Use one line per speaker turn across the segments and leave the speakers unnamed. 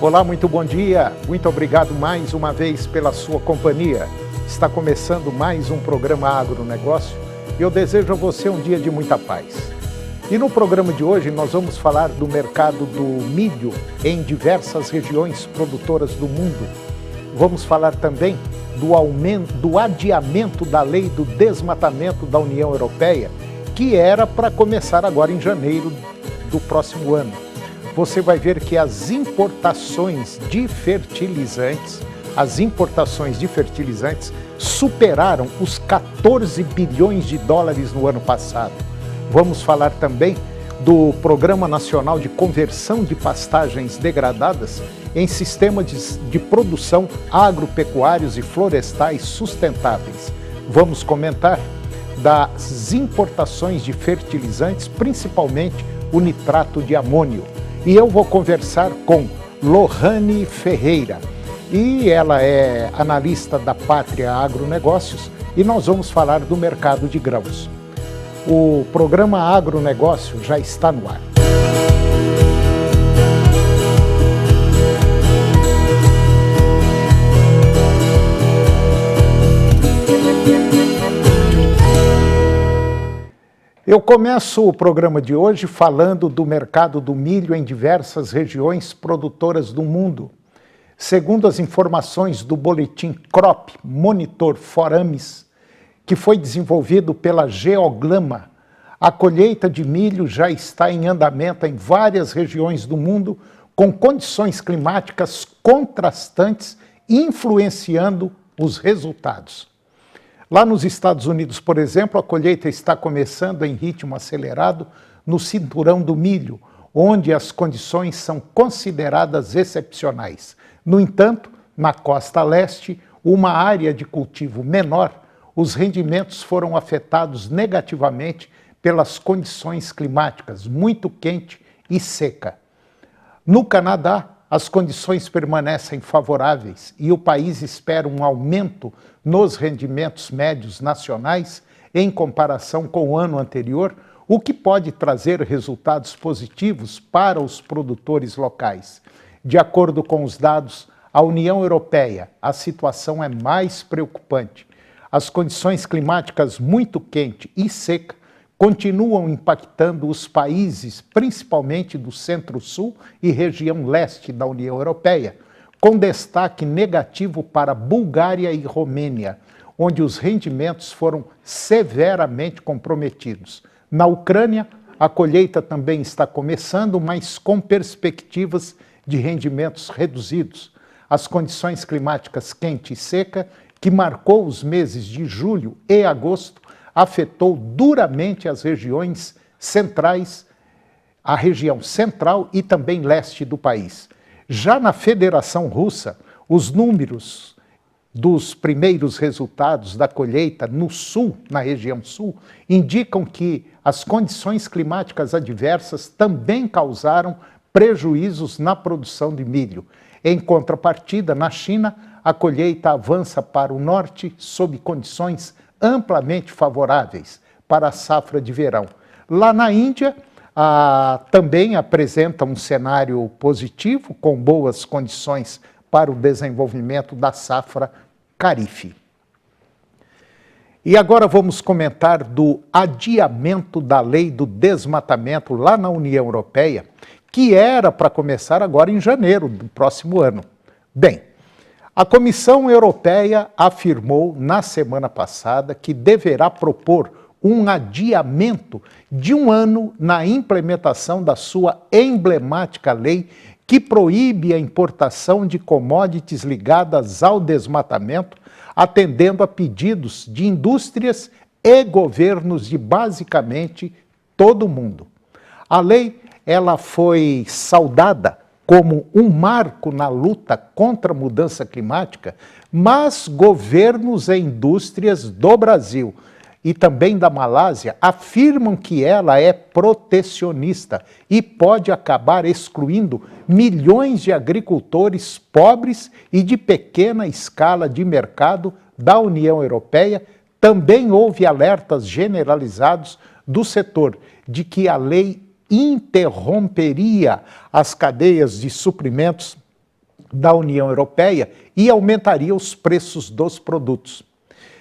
Olá, muito bom dia. Muito obrigado mais uma vez pela sua companhia. Está começando mais um programa Agronegócio e eu desejo a você um dia de muita paz. E no programa de hoje nós vamos falar do mercado do milho em diversas regiões produtoras do mundo. Vamos falar também do adiamento da lei do desmatamento da União Europeia, que era para começar agora em janeiro do próximo ano. Você vai ver que as importações de fertilizantes superaram os 14 bilhões de dólares no ano passado. Vamos falar também do Programa Nacional de Conversão de Pastagens Degradadas em sistemas de produção agropecuários e florestais sustentáveis. Vamos comentar das importações de fertilizantes, principalmente o nitrato de amônio. E eu vou conversar com Lohane Ferreira, e ela é analista da Pátria Agronegócios, e nós vamos falar do mercado de grãos. O programa Agronegócio já está no ar. Eu começo o programa de hoje falando do mercado do milho em diversas regiões produtoras do mundo. Segundo as informações do boletim Crop Monitor Forames, que foi desenvolvido pela Geoglama, a colheita de milho já está em andamento em várias regiões do mundo, com condições climáticas contrastantes influenciando os resultados. Lá nos Estados Unidos, por exemplo, a colheita está começando em ritmo acelerado no cinturão do milho, onde as condições são consideradas excepcionais. No entanto, na costa leste, uma área de cultivo menor, os rendimentos foram afetados negativamente pelas condições climáticas muito quente e seca. No Canadá, as condições permanecem favoráveis e o país espera um aumento nos rendimentos médios nacionais em comparação com o ano anterior, o que pode trazer resultados positivos para os produtores locais. De acordo com os dados, a União Europeia, a situação é mais preocupante. As condições climáticas muito quente e seca continuam impactando os países, principalmente do Centro-Sul e região leste da União Europeia, com destaque negativo para Bulgária e Romênia, onde os rendimentos foram severamente comprometidos. Na Ucrânia, a colheita também está começando, mas com perspectivas de rendimentos reduzidos. As condições climáticas quente e seca, que marcou os meses de julho e agosto, afetou duramente as regiões centrais, a região central e também leste do país. Já na Federação Russa, os números dos primeiros resultados da colheita no sul, na região sul, indicam que as condições climáticas adversas também causaram prejuízos na produção de milho. Em contrapartida, na China, a colheita avança para o norte sob condições amplamente favoráveis para a safra de verão. Lá na Índia, também apresenta um cenário positivo, com boas condições para o desenvolvimento da safra Kharif. E agora vamos comentar do adiamento da lei do desmatamento lá na União Europeia, que era para começar agora em janeiro do próximo ano. Bem, a Comissão Europeia afirmou na semana passada que deverá propor um adiamento de um ano na implementação da sua emblemática lei que proíbe a importação de commodities ligadas ao desmatamento, atendendo a pedidos de indústrias e governos de basicamente todo o mundo. A lei ela foi saudada como um marco na luta contra a mudança climática, mas governos e indústrias do Brasil e também da Malásia afirmam que ela é protecionista e pode acabar excluindo milhões de agricultores pobres e de pequena escala de mercado da União Europeia. Também houve alertas generalizados do setor de que a lei interromperia as cadeias de suprimentos da União Europeia e aumentaria os preços dos produtos.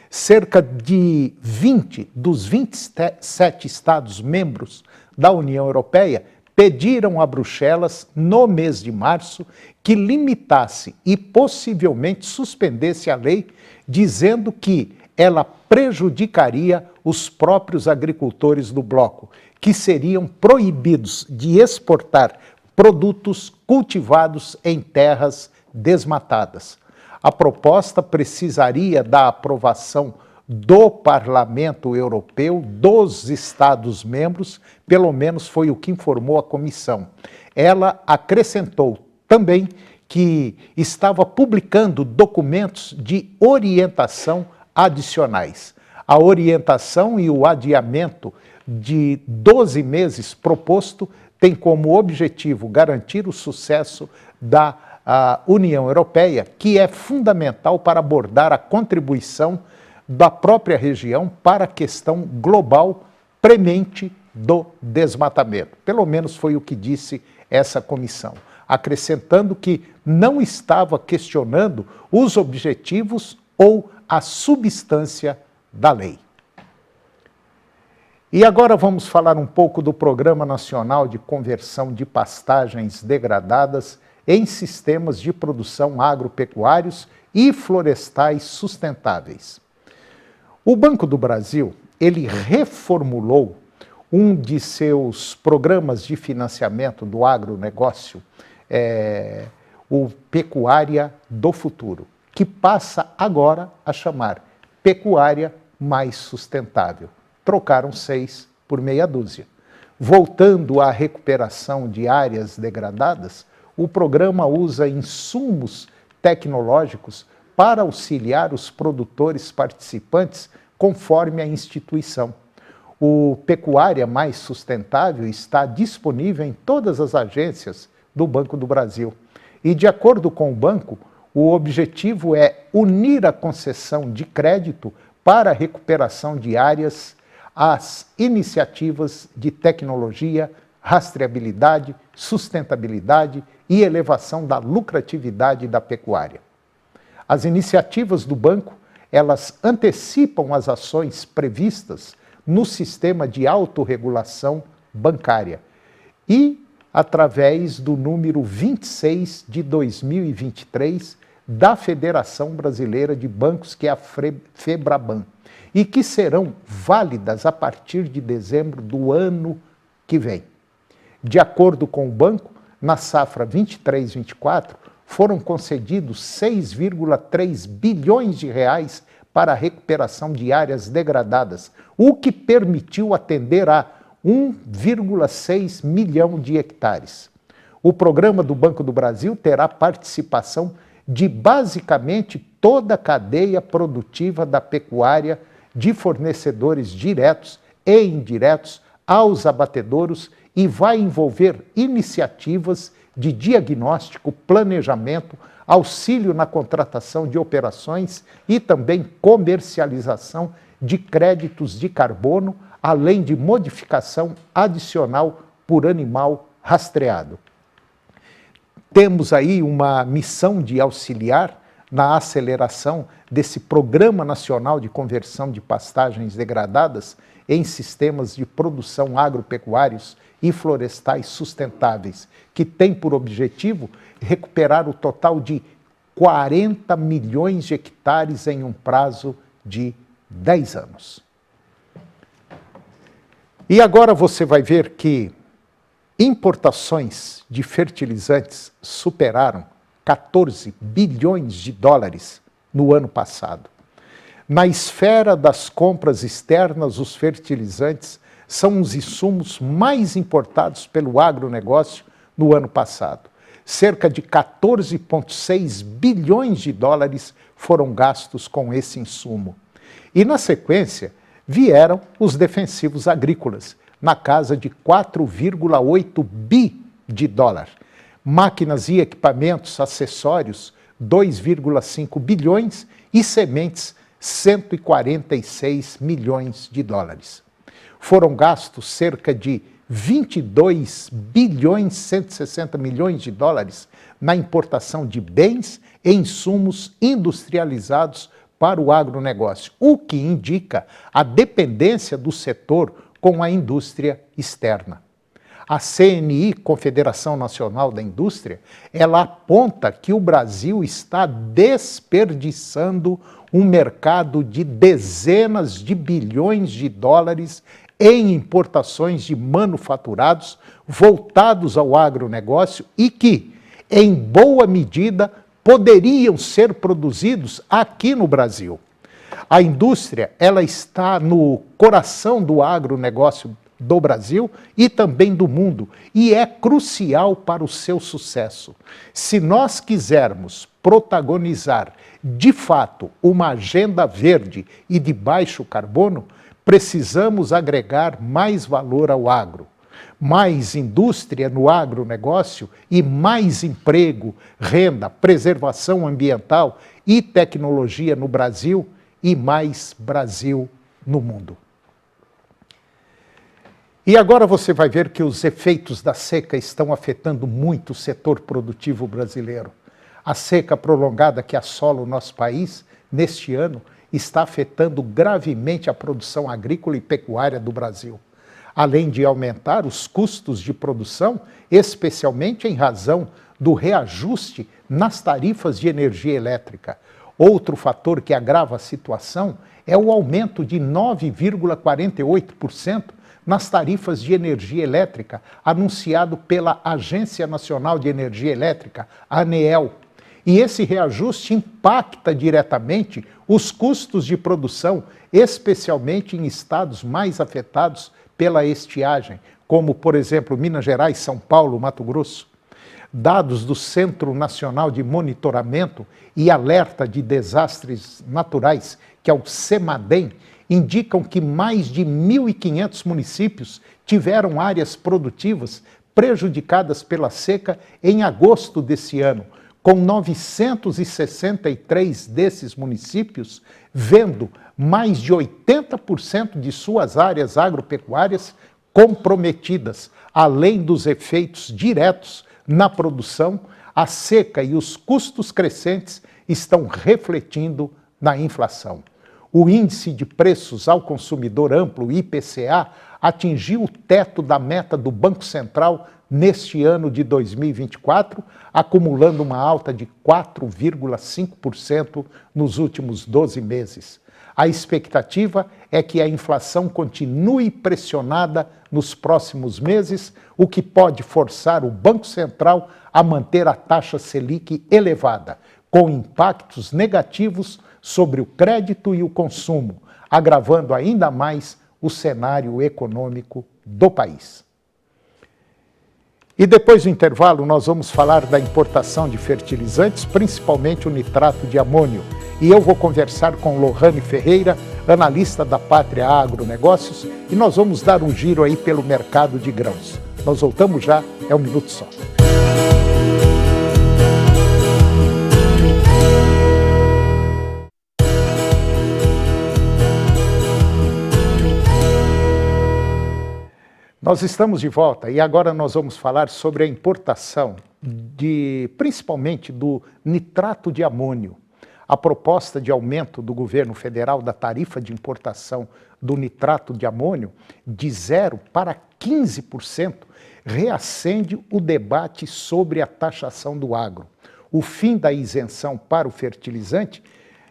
Cerca de 20 dos 27 Estados-membros da União Europeia pediram a Bruxelas, no mês de março, que limitasse e possivelmente suspendesse a lei, dizendo que ela prejudicaria os próprios agricultores do bloco, que seriam proibidos de exportar produtos cultivados em terras desmatadas. A proposta precisaria da aprovação do Parlamento Europeu, dos Estados-membros, pelo menos foi o que informou a comissão. Ela acrescentou também que estava publicando documentos de orientação adicionais. A orientação e o adiamento de 12 meses proposto tem como objetivo garantir o sucesso da União Europeia, que é fundamental para abordar a contribuição da própria região para a questão global premente do desmatamento. Pelo menos foi o que disse essa comissão, acrescentando que não estava questionando os objetivos ou a substância da lei. E agora vamos falar um pouco do Programa Nacional de Conversão de Pastagens Degradadas em Sistemas de Produção Agropecuários e Florestais Sustentáveis. O Banco do Brasil, ele reformulou um de seus programas de financiamento do agronegócio, o Pecuária do Futuro, que passa agora a chamar Pecuária Mais Sustentável. Trocaram 6 por meia dúzia. Voltando à recuperação de áreas degradadas, o programa usa insumos tecnológicos para auxiliar os produtores participantes conforme a instituição. O Pecuária Mais Sustentável está disponível em todas as agências do Banco do Brasil. E, de acordo com o banco, o objetivo é unir a concessão de crédito para a recuperação de áreas às iniciativas de tecnologia, rastreabilidade, sustentabilidade e elevação da lucratividade da pecuária. As iniciativas do banco, elas antecipam as ações previstas no sistema de autorregulação bancária e, através do número 26 de 2023 da Federação Brasileira de Bancos, que é a FEBRABAN, e que serão válidas a partir de dezembro do ano que vem. De acordo com o banco, na safra 23-24, foram concedidos 6,3 bilhões de reais para a recuperação de áreas degradadas, o que permitiu atender a 1,6 milhão de hectares. O programa do Banco do Brasil terá participação de basicamente toda a cadeia produtiva da pecuária, de fornecedores diretos e indiretos aos abatedouros e vai envolver iniciativas de diagnóstico, planejamento, auxílio na contratação de operações e também comercialização de créditos de carbono, além de modificação adicional por animal rastreado. Temos aí uma missão de auxiliar na aceleração desse Programa Nacional de Conversão de Pastagens Degradadas em Sistemas de Produção Agropecuários e Florestais Sustentáveis, que tem por objetivo recuperar o total de 40 milhões de hectares em um prazo de 10 anos. E agora você vai ver que importações de fertilizantes superaram 14 bilhões de dólares no ano passado. Na esfera das compras externas, os fertilizantes são os insumos mais importados pelo agronegócio no ano passado. Cerca de 14,6 bilhões de dólares foram gastos com esse insumo. E, na sequência, vieram os defensivos agrícolas, na casa de 4,8 bi de dólar. Máquinas e equipamentos acessórios, 2,5 bilhões e sementes, 146 milhões de dólares. Foram gastos cerca de 22 bilhões 160 milhões de dólares na importação de bens e insumos industrializados para o agronegócio, o que indica a dependência do setor com a indústria externa. A CNI, Confederação Nacional da Indústria, ela aponta que o Brasil está desperdiçando um mercado de dezenas de bilhões de dólares em importações de manufaturados voltados ao agronegócio e que, em boa medida, poderiam ser produzidos aqui no Brasil. A indústria, ela está no coração do agronegócio do Brasil e também do mundo, e é crucial para o seu sucesso. Se nós quisermos protagonizar, de fato, uma agenda verde e de baixo carbono, precisamos agregar mais valor ao agro. Mais indústria no agronegócio e mais emprego, renda, preservação ambiental e tecnologia no Brasil e mais Brasil no mundo. E agora você vai ver que os efeitos da seca estão afetando muito o setor produtivo brasileiro. A seca prolongada que assola o nosso país, neste ano, está afetando gravemente a produção agrícola e pecuária do Brasil, além de aumentar os custos de produção, especialmente em razão do reajuste nas tarifas de energia elétrica. Outro fator que agrava a situação é o aumento de 9,48% nas tarifas de energia elétrica, anunciado pela Agência Nacional de Energia Elétrica, ANEEL. E esse reajuste impacta diretamente os custos de produção, especialmente em estados mais afetados pela estiagem, como, por exemplo, Minas Gerais, São Paulo, Mato Grosso. Dados do Centro Nacional de Monitoramento e Alerta de Desastres Naturais, que é o CEMADEM, indicam que mais de 1.500 municípios tiveram áreas produtivas prejudicadas pela seca em agosto desse ano, com 963 desses municípios vendo mais de 80% de suas áreas agropecuárias comprometidas, além dos efeitos diretos na produção. A seca e os custos crescentes estão refletindo na inflação. O índice de preços ao consumidor amplo, IPCA, atingiu o teto da meta do Banco Central neste ano de 2024, acumulando uma alta de 4,5% nos últimos 12 meses. A expectativa é que a inflação continue pressionada nos próximos meses, o que pode forçar o Banco Central a manter a taxa Selic elevada, com impactos negativos sobre o crédito e o consumo, agravando ainda mais o cenário econômico do país. E depois do intervalo nós vamos falar da importação de fertilizantes, principalmente o nitrato de amônio. E eu vou conversar com Lohane Ferreira, analista da Pátria Agronegócios, e nós vamos dar um giro aí pelo mercado de grãos. Nós voltamos já, é um minuto só. Nós estamos de volta e agora nós vamos falar sobre a importação principalmente do nitrato de amônio. A proposta de aumento do governo federal da tarifa de importação do nitrato de amônio de 0% para 15% reacende o debate sobre a taxação do agro. O fim da isenção para o fertilizante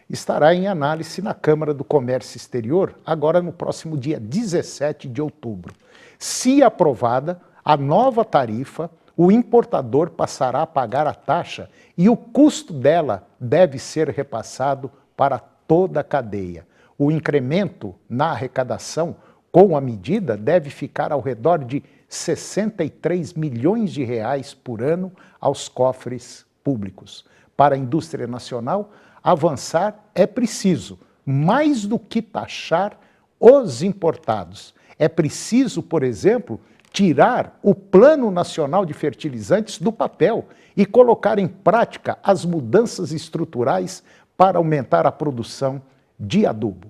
estará em análise na Câmara do Comércio Exterior, agora no próximo dia 17 de outubro. Se aprovada, a nova tarifa, o importador passará a pagar a taxa e o custo dela deve ser repassado para toda a cadeia. O incremento na arrecadação com a medida deve ficar ao redor de 63 milhões de reais por ano aos cofres públicos. Para a indústria nacional, avançar é preciso, mais do que taxar os importados. É preciso, por exemplo, tirar o Plano Nacional de Fertilizantes do papel e colocar em prática as mudanças estruturais para aumentar a produção de adubo.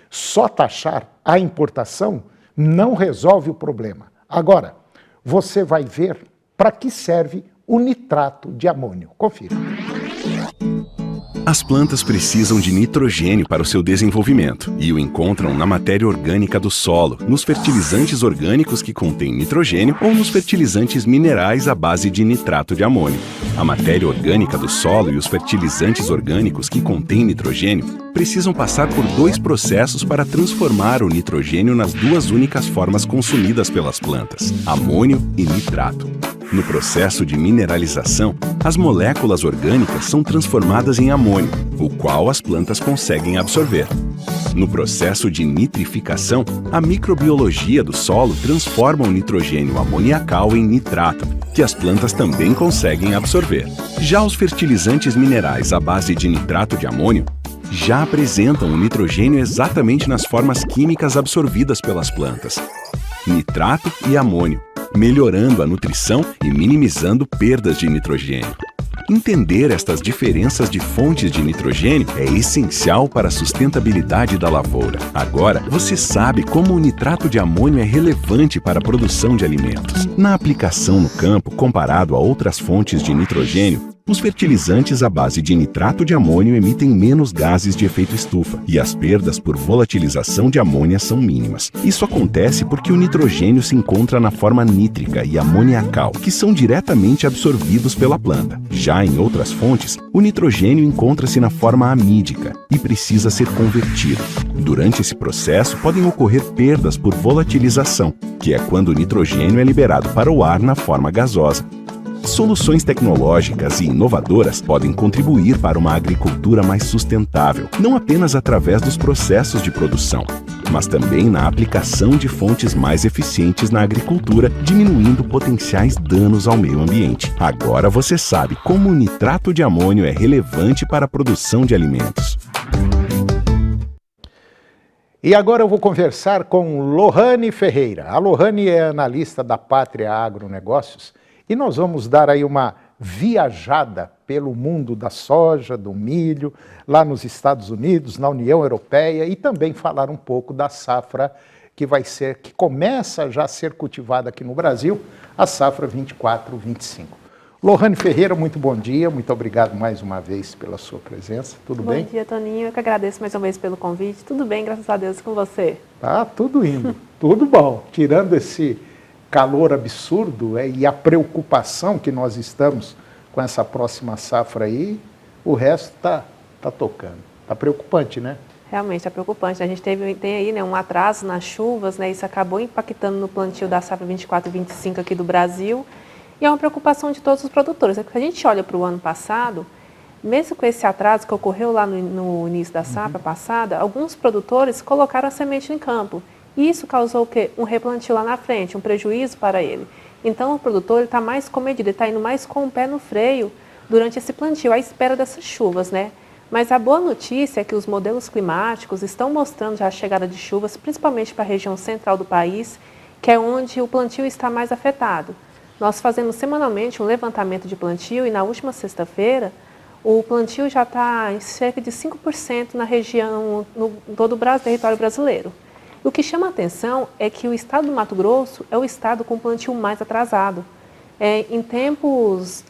Só taxar a importação não resolve o problema. Agora, você vai ver para que serve o nitrato de amônio. Confira.
As plantas precisam de nitrogênio para o seu desenvolvimento e o encontram na matéria orgânica do solo, nos fertilizantes orgânicos que contêm nitrogênio ou nos fertilizantes minerais à base de nitrato de amônio. A matéria orgânica do solo e os fertilizantes orgânicos que contêm nitrogênio precisam passar por dois processos para transformar o nitrogênio nas duas únicas formas consumidas pelas plantas: amônio e nitrato. No processo de mineralização, as moléculas orgânicas são transformadas em amônio, o qual as plantas conseguem absorver. No processo de nitrificação, a microbiologia do solo transforma o nitrogênio amoniacal em nitrato, que as plantas também conseguem absorver. Já os fertilizantes minerais à base de nitrato de amônio já apresentam o nitrogênio exatamente nas formas químicas absorvidas pelas plantas: nitrato e amônio, melhorando a nutrição e minimizando perdas de nitrogênio. Entender estas diferenças de fontes de nitrogênio é essencial para a sustentabilidade da lavoura. Agora, você sabe como o nitrato de amônio é relevante para a produção de alimentos. Na aplicação no campo, comparado a outras fontes de nitrogênio, os fertilizantes à base de nitrato de amônio emitem menos gases de efeito estufa e as perdas por volatilização de amônia são mínimas. Isso acontece porque o nitrogênio se encontra na forma nítrica e amoniacal, que são diretamente absorvidos pela planta. Já em outras fontes, o nitrogênio encontra-se na forma amídica e precisa ser convertido. Durante esse processo, podem ocorrer perdas por volatilização, que é quando o nitrogênio é liberado para o ar na forma gasosa. Soluções tecnológicas e inovadoras podem contribuir para uma agricultura mais sustentável, não apenas através dos processos de produção, mas também na aplicação de fontes mais eficientes na agricultura, diminuindo potenciais danos ao meio ambiente. Agora você sabe como o nitrato de amônio é relevante para a produção de alimentos.
E agora eu vou conversar com Lohane Ferreira. A Lohane é analista da Pátria Agronegócios e nós vamos dar aí uma viajada pelo mundo da soja, do milho, lá nos Estados Unidos, na União Europeia, e também falar um pouco da safra que começa já a ser cultivada aqui no Brasil, a safra 24-25. Lohane Ferreira, muito bom dia, muito obrigado mais uma vez pela sua presença, tudo bem?
Bom dia, Toninho, eu que agradeço mais uma vez pelo convite, tudo bem, graças a Deus, com você?
Tá tudo indo, tudo bom, tirando esse calor absurdo e a preocupação que nós estamos com essa próxima safra aí, o resto tá tocando. Tá preocupante, né?
Realmente é preocupante. A gente tem aí, né, um atraso nas chuvas, né? Isso acabou impactando no plantio da safra 24-25 aqui do Brasil. E é uma preocupação de todos os produtores. Se a gente olha para o ano passado, mesmo com esse atraso que ocorreu lá no início da safra passada, alguns produtores colocaram a semente em campo. E isso causou o quê? Um replantio lá na frente, um prejuízo para ele. Então o produtor está mais comedido, ele está indo mais com o pé no freio durante esse plantio, à espera dessas chuvas, né? Mas a boa notícia é que os modelos climáticos estão mostrando já a chegada de chuvas, principalmente para a região central do país, que é onde o plantio está mais afetado. Nós fazemos semanalmente um levantamento de plantio e na última sexta-feira o plantio já está em cerca de 5% na região, no todo o território brasileiro. O que chama a atenção é que o estado do Mato Grosso é o estado com o plantio mais atrasado. Em tempos,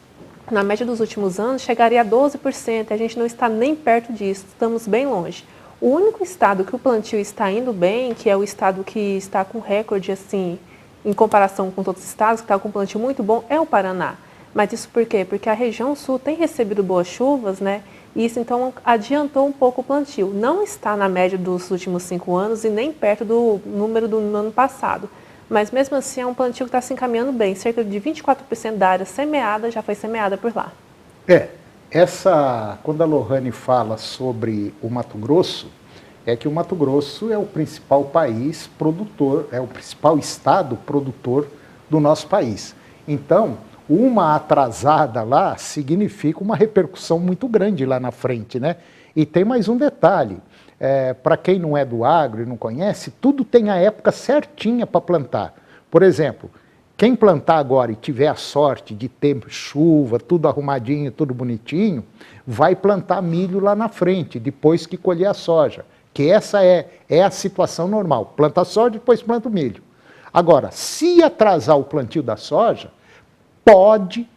na média dos últimos anos, chegaria a 12%, a gente não está nem perto disso, estamos bem longe. O único estado que o plantio está indo bem, que é o estado que está com recorde, assim, em comparação com todos os estados, que está com um plantio muito bom, é o Paraná. Mas isso por quê? Porque a região sul tem recebido boas chuvas, né? E isso, então, adiantou um pouco o plantio. Não está na média dos últimos 5 anos e nem perto do número do ano passado. Mas, mesmo assim, é um plantio que está se encaminhando bem. Cerca de 24% da área semeada já foi semeada por lá.
Quando a Lohane fala sobre o Mato Grosso, é que o Mato Grosso é o principal país produtor, é o principal estado produtor do nosso país. Então, uma atrasada lá significa uma repercussão muito grande lá na frente, né? E tem mais um detalhe, para quem não é do agro e não conhece, tudo tem a época certinha para plantar. Por exemplo, quem plantar agora e tiver a sorte de ter chuva, tudo arrumadinho, tudo bonitinho, vai plantar milho lá na frente, depois que colher a soja. Que essa é a situação normal, planta a soja, depois planta o milho. Agora, se atrasar o plantio da soja, pode,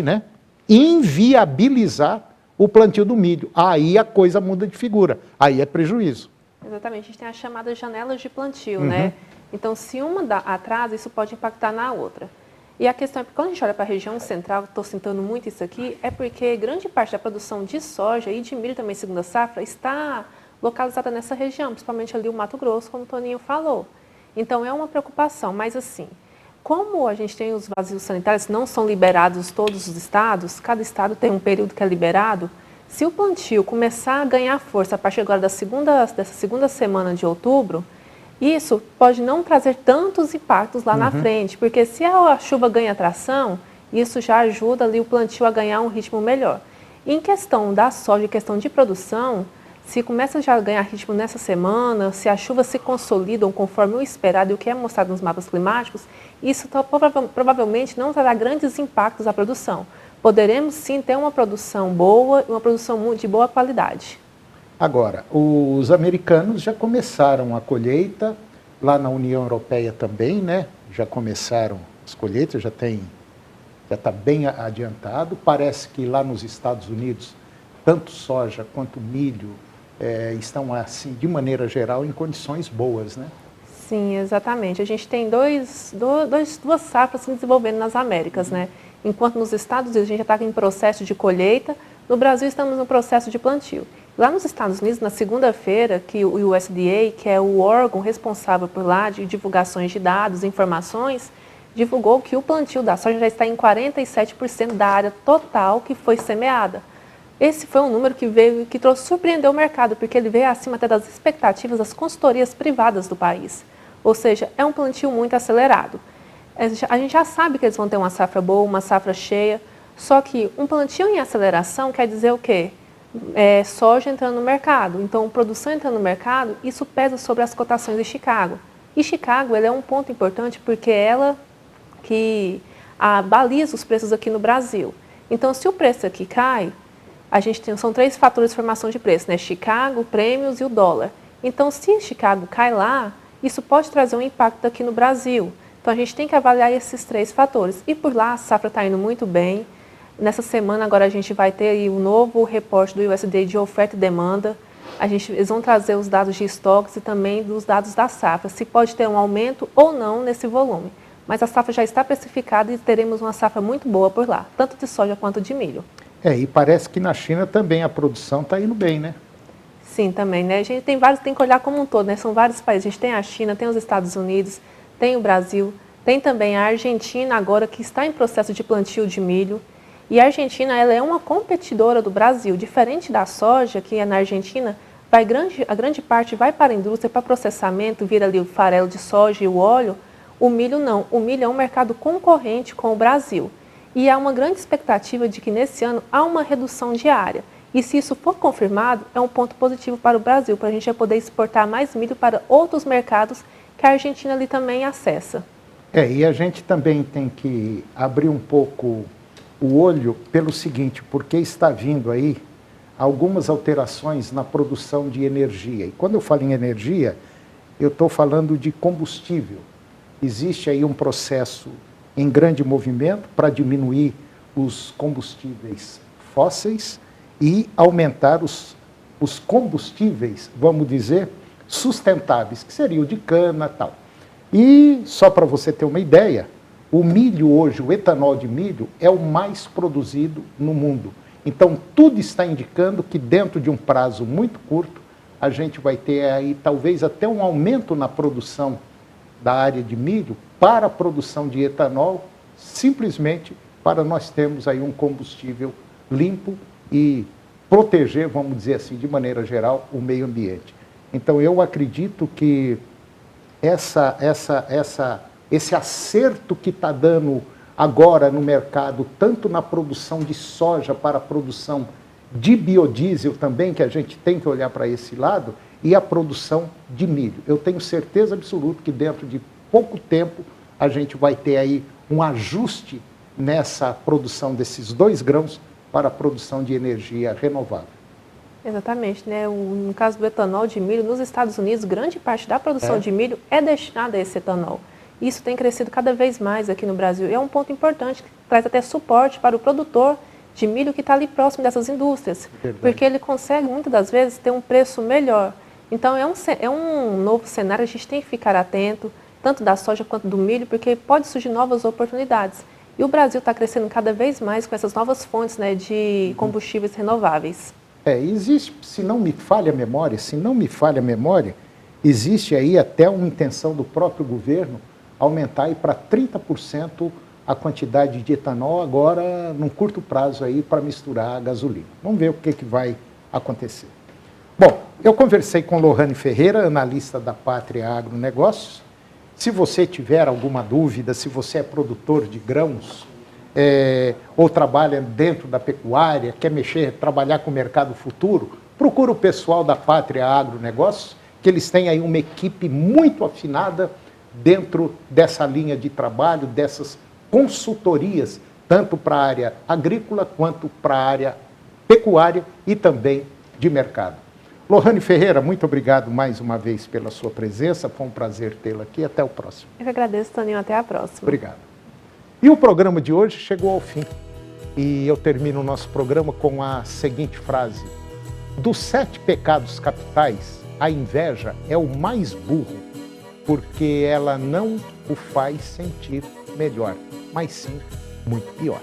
né, inviabilizar o plantio do milho. Aí a coisa muda de figura, aí é prejuízo.
Exatamente, a gente tem as chamadas janelas de plantio, né? Então, se uma atrasa, isso pode impactar na outra. E a questão é que quando a gente olha para a região central, estou citando muito isso aqui, é porque grande parte da produção de soja e de milho também, segunda safra, está localizada nessa região, principalmente ali o Mato Grosso, como o Toninho falou. Então, é uma preocupação, mas assim, como a gente tem os vazios sanitários, não são liberados todos os estados, cada estado tem um período que é liberado. Se o plantio começar a ganhar força a partir agora dessa segunda semana de outubro, isso pode não trazer tantos impactos lá na frente, porque se a chuva ganha tração, isso já ajuda ali o plantio a ganhar um ritmo melhor. Em questão da soja, em questão de produção, se começa já a ganhar ritmo nessa semana, se as chuvas se consolidam conforme o esperado e o que é mostrado nos mapas climáticos, isso provavelmente não trará grandes impactos à produção. Poderemos sim ter uma produção boa e uma produção de boa qualidade.
Agora, os americanos já começaram a colheita, lá na União Europeia também, né? Já começaram as colheitas, já está bem adiantado. Parece que lá nos Estados Unidos, tanto soja quanto milho estão, assim, de maneira geral, em condições boas, né?
Sim, exatamente. A gente tem duas safras se desenvolvendo nas Américas, né? Enquanto nos Estados Unidos a gente já está em processo de colheita, no Brasil estamos no processo de plantio. Lá nos Estados Unidos, na segunda-feira, que o USDA, que é o órgão responsável por lá de divulgações de dados e informações, divulgou que o plantio da soja já está em 47% da área total que foi semeada. Esse foi um número que surpreendeu o mercado, porque ele veio acima até das expectativas das consultorias privadas do país. Ou seja, é um plantio muito acelerado. A gente já sabe que eles vão ter uma safra boa, uma safra cheia, só que um plantio em aceleração quer dizer o quê? Soja entrando no mercado. Então, produção entrando no mercado, isso pesa sobre as cotações de Chicago. E Chicago ela é um ponto importante porque ela que baliza os preços aqui no Brasil. Então, se o preço aqui cai, são 3 fatores de formação de preço, né? Chicago, prêmios e o dólar. Então, se Chicago cai lá, isso pode trazer um impacto aqui no Brasil. Então, a gente tem que avaliar esses 3 fatores. E por lá, a safra está indo muito bem. Nessa semana, agora, a gente vai ter aí o novo reporte do USDA de oferta e demanda. Eles vão trazer os dados de estoques e também dos dados da safra, se pode ter um aumento ou não nesse volume. Mas a safra já está precificada e teremos uma safra muito boa por lá, tanto de soja quanto de milho.
E parece que na China também a produção está indo bem, né?
Sim, também, né? A gente tem que olhar como um todo, né? São vários países. A gente tem a China, tem os Estados Unidos, tem o Brasil, tem também a Argentina agora que está em processo de plantio de milho. E a Argentina, ela é uma competidora do Brasil. Diferente da soja, que é na Argentina, a grande parte vai para a indústria, para processamento, vira ali o farelo de soja e o óleo. O milho não. O milho é um mercado concorrente com o Brasil. E há uma grande expectativa de que nesse ano há uma redução de área. E se isso for confirmado, é um ponto positivo para o Brasil, para a gente poder exportar mais milho para outros mercados que a Argentina ali também acessa.
E a gente também tem que abrir um pouco o olho pelo seguinte, porque está vindo aí algumas alterações na produção de energia. E quando eu falo em energia, eu estou falando de combustível. Existe aí um processo em grande movimento para diminuir os combustíveis fósseis e aumentar os combustíveis, vamos dizer, sustentáveis, que seria o de cana e tal. E, só para você ter uma ideia, o milho hoje, o etanol de milho, é o mais produzido no mundo. Então, tudo está indicando que dentro de um prazo muito curto, a gente vai ter aí talvez até um aumento na produção da área de milho para a produção de etanol, simplesmente para nós termos aí um combustível limpo e proteger, vamos dizer assim, de maneira geral, o meio ambiente. Então, eu acredito que esse acerto que está dando agora no mercado, tanto na produção de soja para a produção de biodiesel também, que a gente tem que olhar para esse lado, e a produção de milho. Eu tenho certeza absoluta que dentro de pouco tempo a gente vai ter aí um ajuste nessa produção desses 2 grãos para a produção de energia renovável.
Exatamente, né? No caso do etanol de milho, nos Estados Unidos, grande parte da produção de milho é destinada a esse etanol. Isso tem crescido cada vez mais aqui no Brasil. E é um ponto importante, que traz até suporte para o produtor de milho que está ali próximo dessas indústrias.
Verdade.
Porque ele consegue, muitas das vezes, ter um preço melhor. Então, é um novo cenário, a gente tem que ficar atento, tanto da soja quanto do milho, porque pode surgir novas oportunidades. E o Brasil está crescendo cada vez mais com essas novas fontes, né, de combustíveis renováveis.
Existe, se não me falha a memória, existe aí até uma intenção do próprio governo aumentar para 30% a quantidade de etanol agora, num curto prazo aí, para misturar a gasolina. Vamos ver o que vai acontecer. Bom, eu conversei com Lohane Ferreira, analista da Pátria Agronegócios. Se você tiver alguma dúvida, se você é produtor de grãos, ou trabalha dentro da pecuária, quer trabalhar com o mercado futuro, procura o pessoal da Pátria Agronegócios, que eles têm aí uma equipe muito afinada dentro dessa linha de trabalho, dessas consultorias, tanto para a área agrícola quanto para a área pecuária e também de mercado. Lohane Ferreira, muito obrigado mais uma vez pela sua presença, foi um prazer tê-la aqui, até o próximo.
Eu que agradeço, Toninho, até a próxima.
Obrigado. E o programa de hoje chegou ao fim. E eu termino o nosso programa com a seguinte frase: dos 7 pecados capitais, a inveja é o mais burro, porque ela não o faz sentir melhor, mas sim muito pior.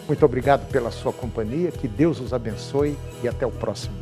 Muito obrigado pela sua companhia, que Deus os abençoe e até o próximo.